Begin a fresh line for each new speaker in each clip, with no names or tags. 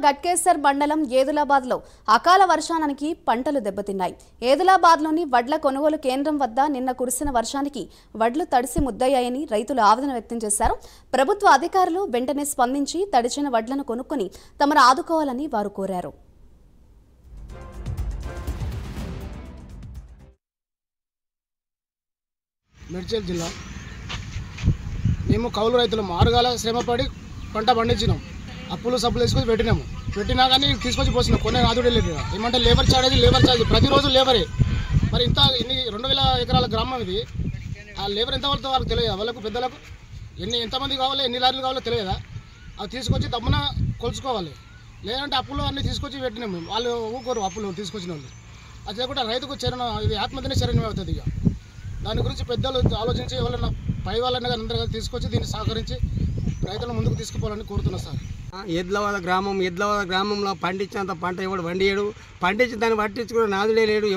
గట్కేసర్ మండలం ఏదులాబాద్లో అకాల వర్షానికి పంటలు దెబ్బతిన్నాయి. ఏదులాబాద్లోని వడ్ల కొనుగోలు కేంద్రం వద్ద నిన్న కురిసిన వర్షానికి వడ్లు తడిసి ముద్దయ్యాయని రైతులు ఆవేదన వ్యక్తం చేశారు. ప్రభుత్వ అధికారులు వెంటనే స్పందించి తడిచిన వడ్లను కొనుక్కొని తమను ఆదుకోవాలని వారు కోరారు.
మేడ్చల్ జిల్లా మేము కౌలు రైతులు మారుగాల శ్రమపడి పంట పండించినాం. అప్పులు సబ్బులు వేసుకొని పెట్టినా కానీ తీసుకొచ్చి పోసినాం. కొనే ఆదుడే లేదు. ఏమంటే లేబర్ ఛార్జ్ ప్రతిరోజు లేబరే. మరి ఇన్ని 2000 ఎకరాల గ్రామం ఇది. ఆ లేబర్ ఎంత వాళ్ళతో వాళ్ళకి తెలియదా? వాళ్ళకు పెద్దలకు ఎంతమంది కావాలి, ఎన్ని లారీలు కావాలో తెలియదా? అవి తీసుకొచ్చి తమ్మున కొలుచుకోవాలి. లేదంటే అప్పులు అన్నీ తీసుకొచ్చి పెట్టినాం మేము. వాళ్ళు ఊరుకోరు అప్పులు తీసుకొచ్చిన వాళ్ళు. అది లేకుండా రైతుకు ఇది ఆత్మహత్యనే చరణ్యం అవుతుంది. ఇక దాని గురించి పెద్దలు ఆలోచించి ఎవరైనా పై వాళ్ళని అందరూ తీసుకొచ్చి దీన్ని సహకరించి రైతులను ముందుకు తీసుకుపోవాలని కోరుతున్నా సార్.
ఎద్లవాద గ్రామంలో పండించినంత పంట ఎవడు వండియడు, పండించి దాన్ని పట్టించుకుని నాదుడే లేడు.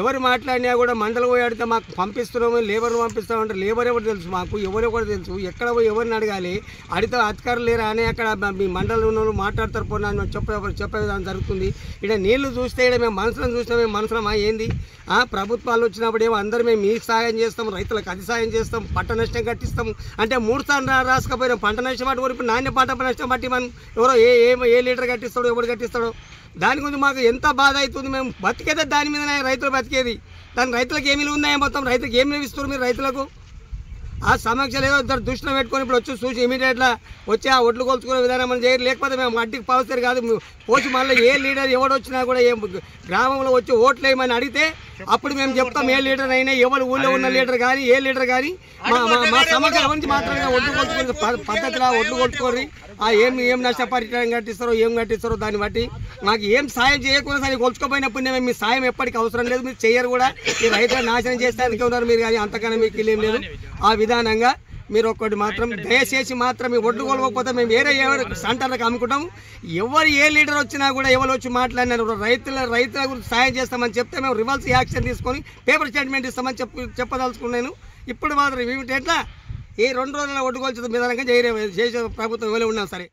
ఎవరు మాట్లాడినా కూడా మండలం పోయి అడిగితే మాకు పంపిస్తున్నాము, లేబర్ను పంపిస్తామంటే లేబర్ ఎవరు తెలుసు, మాకు ఎవరు కూడా తెలుసు. ఎక్కడ పోయి ఎవరిని అడగాలి, అడిగితే అధికారులు లేరా అని అక్కడ మీ మండలంలో మాట్లాడతారు. పోనా చెప్పే విధానం జరుగుతుంది. ఇక్కడ నీళ్లు చూస్తే ఇక్కడ మేము మనుషులను చూసినా మేము మనుషులమా ఏంది? ప్రభుత్వాలు వచ్చినప్పుడు ఏమో అందరూ మేము మీకు సాయం చేస్తాం, రైతులకు అది సాయం చేస్తాం, పంట నష్టం కట్టిస్తాం అంటే 3 సార్లు రాసుకపోయినాం. పంట నష్టం బట్టి వరకు నాణ్య పంట నష్టం బట్టి మనం ఎవరో ఏ లీటర్ కట్టిస్తాడో ఎవరు కట్టిస్తాడో దాని గురించి మాకు ఎంత బాధ అవుతుంది. మేము బతికేదే దాని మీదనే, రైతులు బతికేది. దాని రైతులకు ఏమి ఉన్నాయో మొత్తం రైతులకు ఏమి ఇస్తారు మీరు? రైతులకు ఆ సమస్యలు ఏదో ఇద్దరు దృష్టిలో పెట్టుకొని ఇప్పుడు వచ్చి చూసి ఇమీడియట్గా వచ్చి ఆ ఒడ్లు కొలుచుకునే విధానం మనం చేయరు. లేకపోతే మేము అడ్డికి పవసరి కాదు పోసి మళ్ళీ ఏ లీడర్ ఎవడు వచ్చినా కూడా గ్రామంలో వచ్చి ఓట్లు వేయమని అడిగితే అప్పుడు మేము చెప్తాం ఏ లీడర్ అయినా, ఎవరు ఊళ్ళో ఉన్న లీడర్ కానీ ఏ లీడర్ కానీ మా సమస్యల గురించి మాత్రమే ఒడ్లు కొలుచుకునే పద్ధతిలో ఒడ్లు కొలుచుకోరి. ఏం నష్టపరిహారం కట్టిస్తారో ఏం కట్టిస్తారో దాన్ని బట్టి మాకు ఏం సాయం చేయకుండా సరే కొలుచుకోపోయినప్పుడు మేము మీ సాయం ఎప్పటికీ అవసరం లేదు, మీరు చేయరు కూడా. ఈ రైతులను నాశనం చేస్తానికి ఉన్నారు మీరు, కానీ అంతకన్నా మీకు ఏం లేదు. ఆ విధానంగా మీరు ఒక్కటి మాత్రం దయచేసి మాత్రం మీ ఒడ్లు కొలవకపోతే మేము వేరే సెంటర్లకు అమ్ముకుంటాం. ఎవరు ఏ లీడర్ వచ్చినా కూడా ఎవరు వచ్చి మాట్లాడినారు రైతుల గురించి సాయం చేస్తామని చెప్తే మేము రివర్స్ యాక్షన్ తీసుకొని పేపర్ స్టేట్మెంట్ ఇస్తామని చెప్పదలుచుకున్నాను. ఇప్పుడు మాత్రం ఏమిటి ఎట్లా ఈ 2 రోజుల ఒడ్డు కొలిచిన విధానంగా చేసే ప్రభుత్వం ఎవరు ఉన్నా సరే.